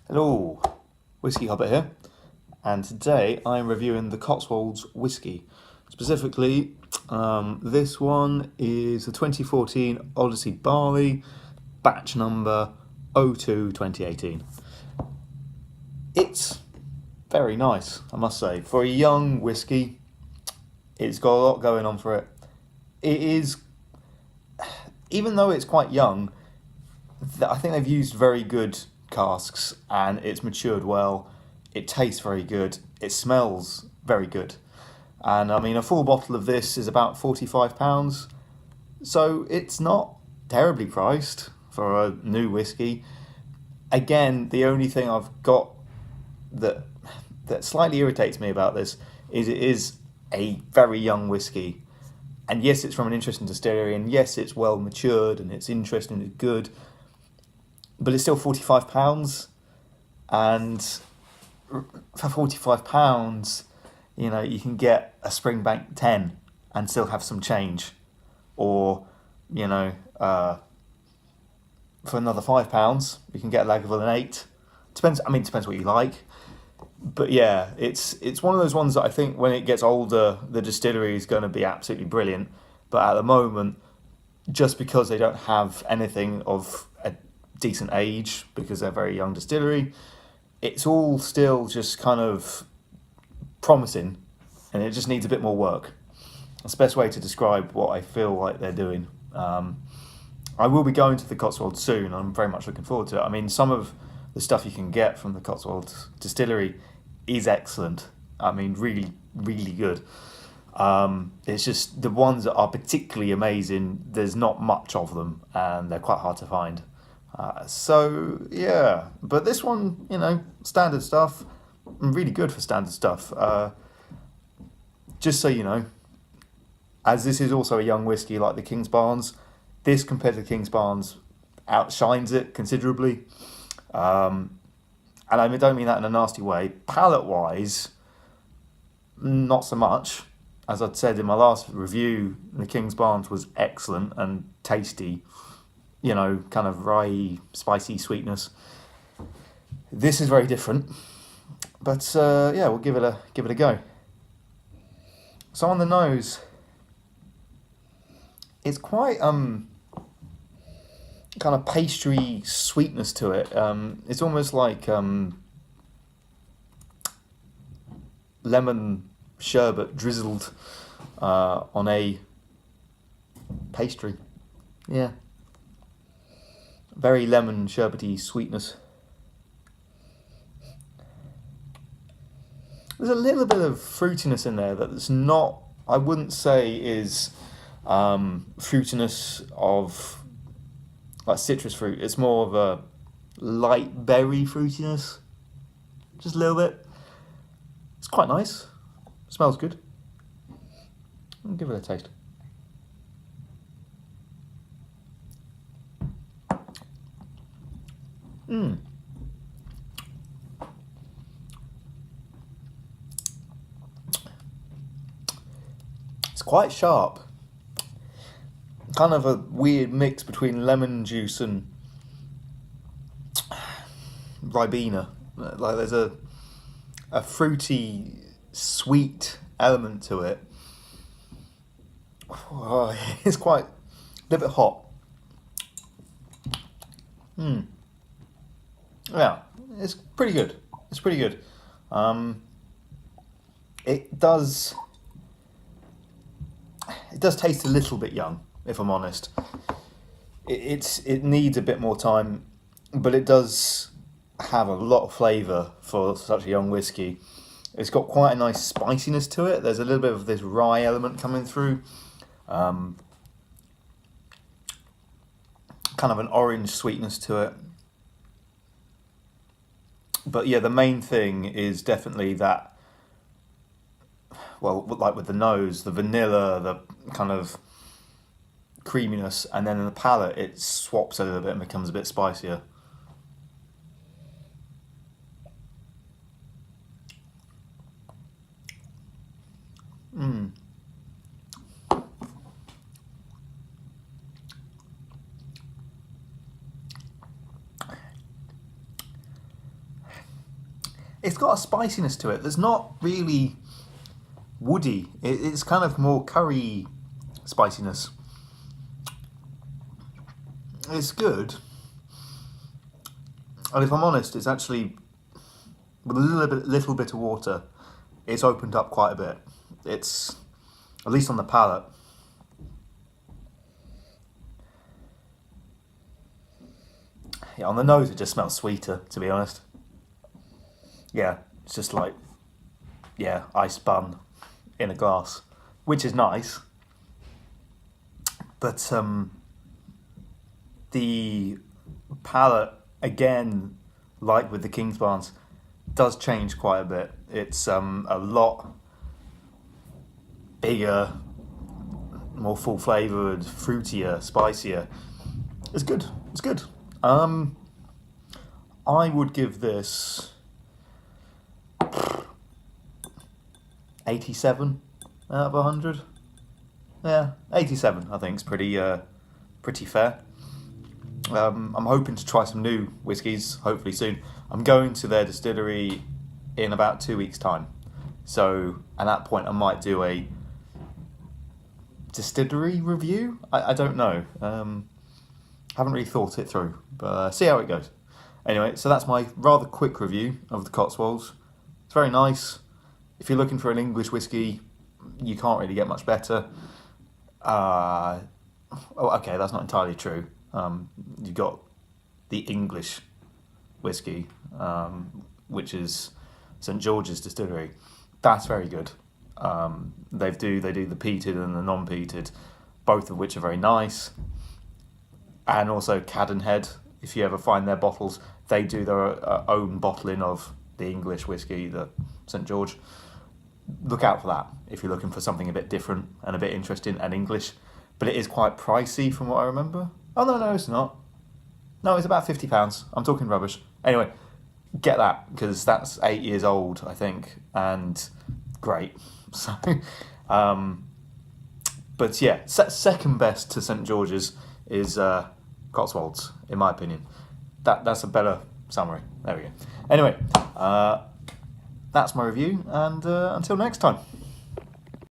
Hello, Whiskey Hobbit here, and today I'm reviewing the Cotswolds Whisky. Specifically, this one is the 2014 Odyssey Barley, batch number 02-2018. It's very nice, I must say. For a young whiskey, it's got a lot going on for it. It is, even though it's quite young, I think they've used very good casks and it's matured well. It tastes very good. It smells very good. And I mean, a full bottle of this is about £45. So it's not terribly priced for a new whiskey. Again, the only thing I've got that slightly irritates me about this is it is a very young whiskey. And yes, it's from an interesting distillery, and yes, it's well matured and it's interesting and good. But it's still £45, and for £45, you can get a Springbank 10 and still have some change, or for another £5, you can get a Lagavulin 8. Depends. I mean, depends what you like. But yeah, it's one of those ones that I think when it gets older, the distillery is going to be absolutely brilliant. But at the moment, just because they don't have anything of a decent age, because they're a very young distillery, it's all still just kind of promising, and it just needs a bit more work. That's the best way to describe what I feel like they're doing. I will be going to the Cotswolds soon. I'm very much looking forward to it. I mean, some of the stuff you can get from the Cotswolds distillery is excellent. I mean, really, really good. It's just the ones that are particularly amazing, there's not much of them, and they're quite hard to find. So yeah, but this one, standard stuff, really good for standard stuff. Just so you know, as this is also a young whiskey like the King's Barnes, this compared to the King's Barnes outshines it considerably. And I don't mean that in a nasty way. Palate-wise, not so much. As I'd said in my last review, the King's Barnes was excellent and tasty. Kind of rye, spicy sweetness. This is very different, but yeah, we'll give it a go. So on the nose, it's quite kind of pastry sweetness to it. It's almost like lemon sherbet drizzled on a pastry. Yeah. Very lemon sherbety sweetness. There's a little bit of fruitiness in there that's not, I wouldn't say is fruitiness of like citrus fruit. It's more of a light berry fruitiness, just a little bit. It's quite nice. Smells good. I'll give it a taste. It's quite sharp. Kind of a weird mix between lemon juice and Ribena. Like there's a fruity, sweet element to it. Oh, it's quite a little bit hot. Yeah, it's pretty good. It's pretty good. It does taste a little bit young, if I'm honest. It needs a bit more time, but it does have a lot of flavour for such a young whiskey. It's got quite a nice spiciness to it. There's a little bit of this rye element coming through. Kind of an orange sweetness to it. But yeah, the main thing is definitely that, well, like with the nose, the vanilla, the kind of creaminess, and then in the palate it swaps a little bit and becomes a bit spicier. it's got a spiciness to it that's not really woody. It's kind of more curry spiciness. It's good. And if I'm honest, it's actually, with a little bit of water, it's opened up quite a bit. It's, at least on the palate. Yeah, on the nose it just smells sweeter, to be honest. Yeah, it's just like, yeah, ice bun in a glass, which is nice. But the palate, again, like with the Kingsbarns, does change quite a bit. It's a lot bigger, more full flavoured, fruitier, spicier. It's good. It's good. I would give this 87 out of 100. Yeah, 87 I think is pretty fair. I'm hoping to try some new whiskies, hopefully soon. I'm going to their distillery in about 2 weeks' time. So at that point I might do a distillery review? I don't know. Haven't really thought it through, but see how it goes. Anyway, so that's my rather quick review of the Cotswolds. It's very nice. If you're looking for an English whiskey, you can't really get much better. Okay, that's not entirely true. You've got the English whiskey, which is St George's Distillery. That's very good. They do the peated and the non-peated, both of which are very nice. And also Cadenhead, if you ever find their bottles, they do their own bottling of the English whiskey, the St George. Look out for that if you're looking for something a bit different and a bit interesting and English. But it is quite pricey from what I remember. Oh, no, it's not. No, it's about £50. I'm talking rubbish. Anyway, get that, because that's 8 years old, I think, and great. So, but yeah, second best to St George's is Cotswolds, in my opinion. That's a better summary. There we go. Anyway, that's my review, and until next time.